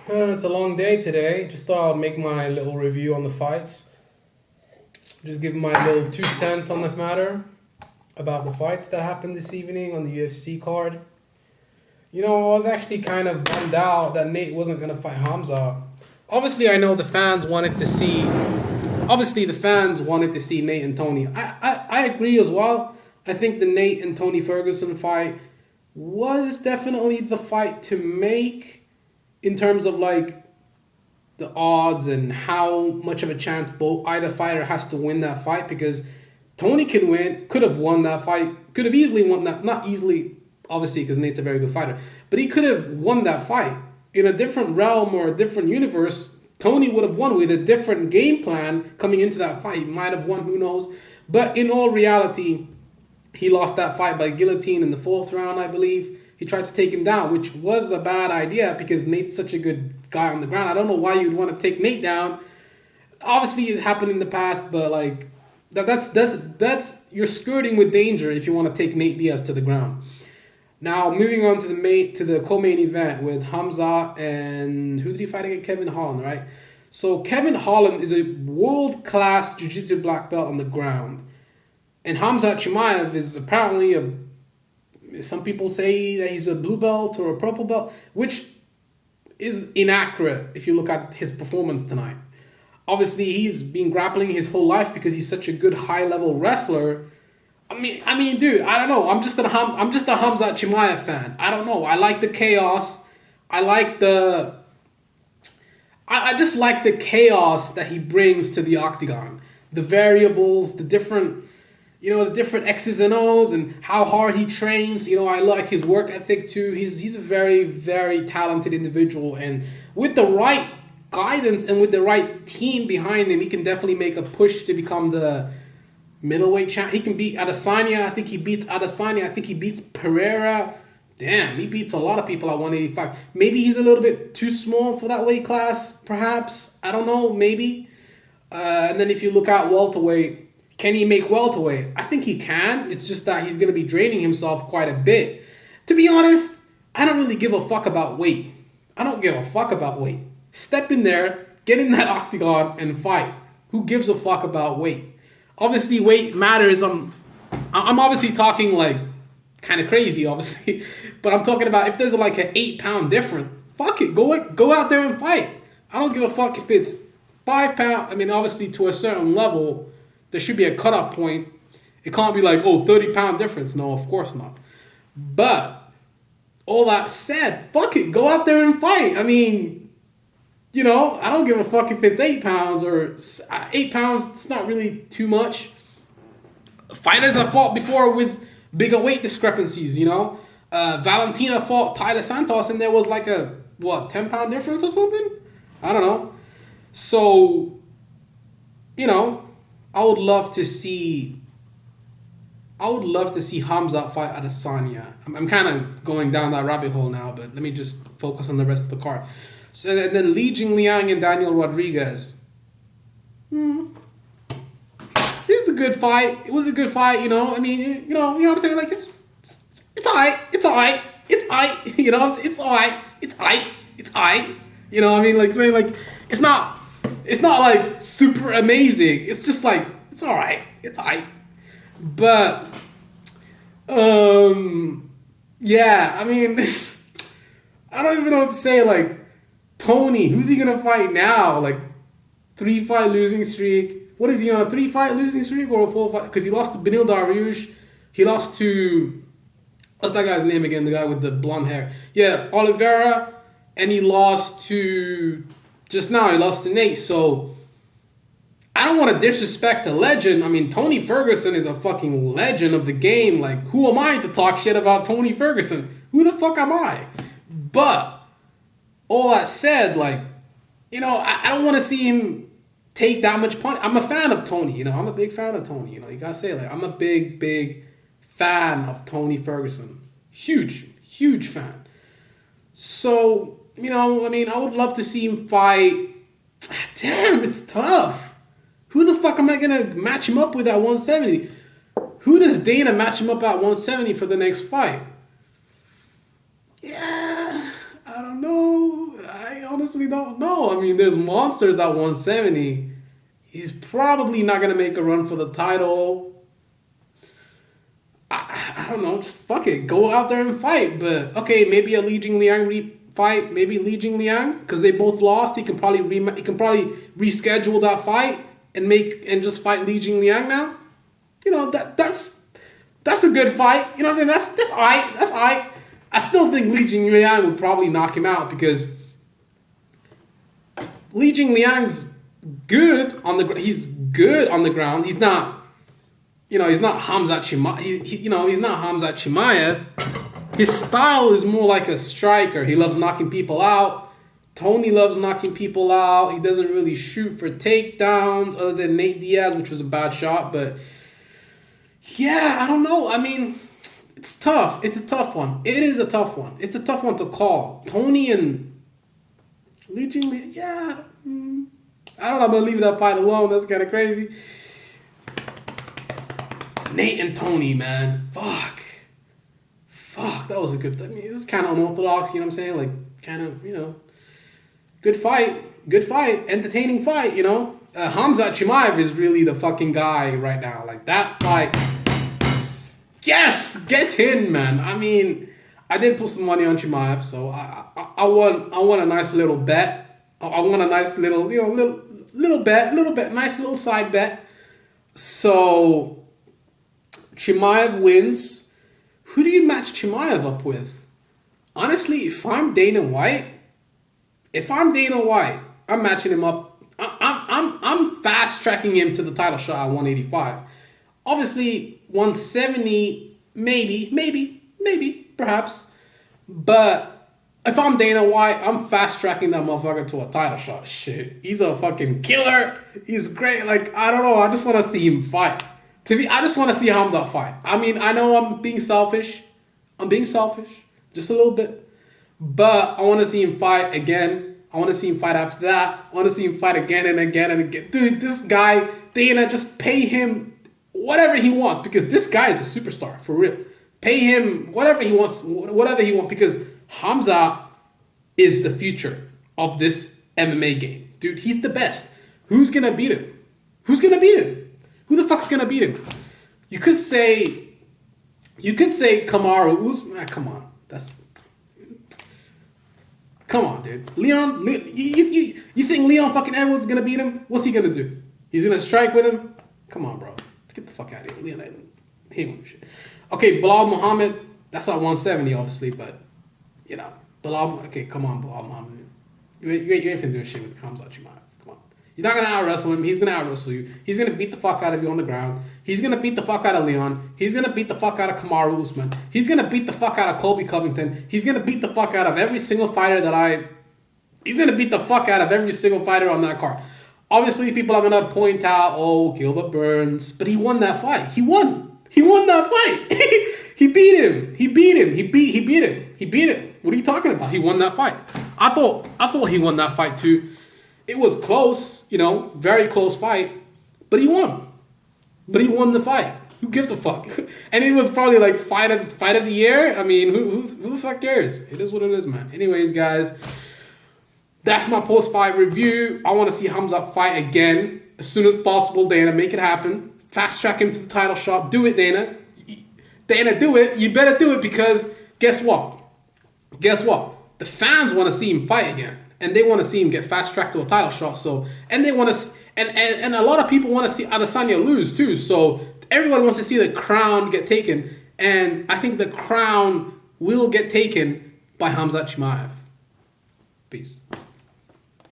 It's a long day today. Just thought I'd make my little review on the fights. Just give my little 2 cents on the matter about the fights that happened this evening on the UFC card. I was actually kind of bummed out that Nate wasn't gonna fight Hamza. Obviously, I know the fans wanted to see. Obviously, the fans wanted to see Nate and Tony. I agree as well. I think the Nate and Tony Ferguson fight was definitely the fight to make in terms of like the odds and how much of a chance both either fighter has to win that fight, because Tony can win, could have won that fight, could have easily won that, not easily obviously because Nate's a very good fighter, but he could have won that fight in a different realm or a different universe. Tony would have won with a different game plan coming into that fight. He might have won, who knows? But in all reality, he lost that fight by guillotine in the fourth round, I believe. He tried to take him down, which was a bad idea because Nate's such a good guy on the ground. I don't know why you'd want to take Nate down. Obviously, it happened in the past, but like that's you're skirting with danger if you want to take Nate Diaz to the ground. Now, moving on to the co-main event with Khamzat and who did he fight against? Kevin Holland, right? So Kevin Holland is a world-class jiu-jitsu black belt on the ground. And Khamzat Chimaev is apparently some people say that he's a blue belt or a purple belt, which is inaccurate if you look at his performance tonight. Obviously, he's been grappling his whole life because he's such a good high-level wrestler. Dude, I don't know. I'm just a Khamzat Chimaev fan. I don't know. I like the chaos. I like I just like the chaos that he brings to the octagon. The variables, the different X's and O's and how hard he trains. I like his work ethic too. He's a very, very talented individual, and with the right guidance and with the right team behind him, he can definitely make a push to become the middleweight champ. He can beat Adesanya. I think he beats Adesanya. I think he beats Pereira. Damn, he beats a lot of people at 185. Maybe he's a little bit too small for that weight class, perhaps. I don't know, maybe. And then if you look at welterweight, can he make welterweight? I think he can. It's just that he's going to be draining himself quite a bit. To be honest, I don't really give a fuck about weight. I don't give a fuck about weight. Step in there, get in that octagon, and fight. Who gives a fuck about weight? Obviously, weight matters. I'm obviously talking like kind of crazy, obviously, but I'm talking about if there's like an 8 pound difference, fuck it, go out there and fight. I don't give a fuck if it's 5 pounds. Obviously, to a certain level, there should be a cutoff point. It can't be like 30 pound difference. No, of course not. But all that said, fuck it, go out there and fight. I don't give a fuck if it's 8 pounds or 8 pounds. It's not really too much. Fighters have fought before with bigger weight discrepancies, Valentina fought Tyler Santos and there was like a, 10 pound difference or something? I don't know. So, I would love to see Khamzat fight Adesanya. I'm kind of going down that rabbit hole now, but let me just focus on the rest of the card. So, and then Li Jingliang and Daniel Rodriguez. It was a good fight. It was a good fight, you know what I'm saying? Like, it's alright. It's alright. It's alright. It's alright. It's alright. It's alright. Like, saying, like, it's not like super amazing. It's just like, it's alright. It's alright. But, yeah, I don't even know what to say. Like, Tony, who's he gonna fight now? Like, 3-fight losing streak. What is he on, a 3-fight losing streak or a 4-fight? Because he lost to Benil Dariush. He lost to, what's that guy's name again? The guy with the blonde hair. Yeah, Oliveira. And he lost to, just now, he lost to Nate. So, I don't want to disrespect a legend. Tony Ferguson is a fucking legend of the game. Like, who am I to talk shit about Tony Ferguson? Who the fuck am I? But, all that said, like, I don't want to see him take that much punch. I'm a fan of Tony, I'm a big fan of Tony, you gotta say, like, I'm a big, big fan of Tony Ferguson. Huge fan. So, I would love to see him fight. Damn, it's tough. Who the fuck am I gonna match him up with at 170? Who does Dana match him up at 170 for the next fight? Yeah, I don't know. honestly don't know. I mean, there's monsters at 170. He's probably not gonna make a run for the title. I don't know. Just fuck it. Go out there and fight. But okay, maybe a Li Jingliang fight. Maybe Li Jingliang, because they both lost. He can probably reschedule that fight and just fight Li Jingliang now. You know, that's a good fight. You know what I'm saying? That's alright. That's alright. I still think Li Jingliang would probably knock him out because Li Jingliang's good on the he's good on the ground. He's not, you know, he's not Khamzat Chimaev. He's not Khamzat Chimaev. His style is more like a striker. He loves knocking people out. Tony loves knocking people out. He doesn't really shoot for takedowns other than Nate Diaz, which was a bad shot. But yeah, I don't know. I mean, it's tough. It's a tough one. It is a tough one. It's a tough one to call. Tony and Li Jingliang, yeah. I don't know. I'm going to leave that fight alone. That's kind of crazy. Nate and Tony, man. Fuck. That was a good... I mean, it was kind of unorthodox, you know what I'm saying? Like, kind of, you know... Good fight. Entertaining fight, you know? Khamzat Chimaev is really the fucking guy right now. Like, that fight... Yes! Get in, man. I mean, I did put some money on Chimaev, so I won a nice little bet. I won a nice little, you know, little bet, nice little side bet. So, Chimaev wins. Who do you match Chimaev up with? Honestly, if I'm Dana White, I'm matching him up. I'm fast tracking him to the title shot at 185. Obviously, 170, maybe, perhaps. But if I'm Dana White, I'm fast tracking that motherfucker to a title shot. Shit, he's a fucking killer. He's great. Like, I don't know. I just want to see him fight. I just want to see Khamzat fight. I mean, I know I'm being selfish. Just a little bit. But I want to see him fight again. I want to see him fight after that. I want to see him fight again and again and again. Dude, this guy, Dana, just pay him whatever he wants, because this guy is a superstar, for real. Pay him whatever he wants, because Khamzat is the future of this MMA game. Dude, he's the best. Who's going to beat him? Who the fuck's gonna beat him? You could say Kamaru Usman. Come on, dude. You think Leon fucking Edwards is gonna beat him? What's he gonna do? He's gonna strike with him? Come on, bro. Let's get the fuck out of here. Leon Edwards. He ain't shit. Okay, Bilal Muhammad. That's at 170, obviously, but you know, Bilal. Okay, come on, Bilal Muhammad. You ain't finna do shit with Khamzat Chimaev. You're not going to out-wrestle him. He's going to out-wrestle you. He's going to beat the fuck out of you on the ground. He's going to beat the fuck out of Leon. He's going to beat the fuck out of Kamaru Usman. He's going to beat the fuck out of Colby Covington. He's going to beat the fuck out of every single fighter He's going to beat the fuck out of every single fighter on that card. Obviously, people are going to point out, oh, Gilbert Burns. But he won that fight. He won that fight. He beat him. He beat him. What are you talking about? He won that fight. I thought he won that fight too. It was close, you know, very close fight, but he won. But he won the fight. Who gives a fuck? And it was probably like fight of the year. I mean, who the fuck cares? It is what it is, man. Anyways, guys, that's my post-fight review. I want to see Khamzat fight again as soon as possible. Dana, make it happen. Fast track him to the title shot. Do it, Dana. Dana, do it. You better do it, because guess what? The fans want to see him fight again. And they want to see him get fast-tracked to a title shot. So, and they want to, and a lot of people want to see Adesanya lose too. So everybody wants to see the crown get taken, and I think the crown will get taken by Khamzat Chimaev. Peace.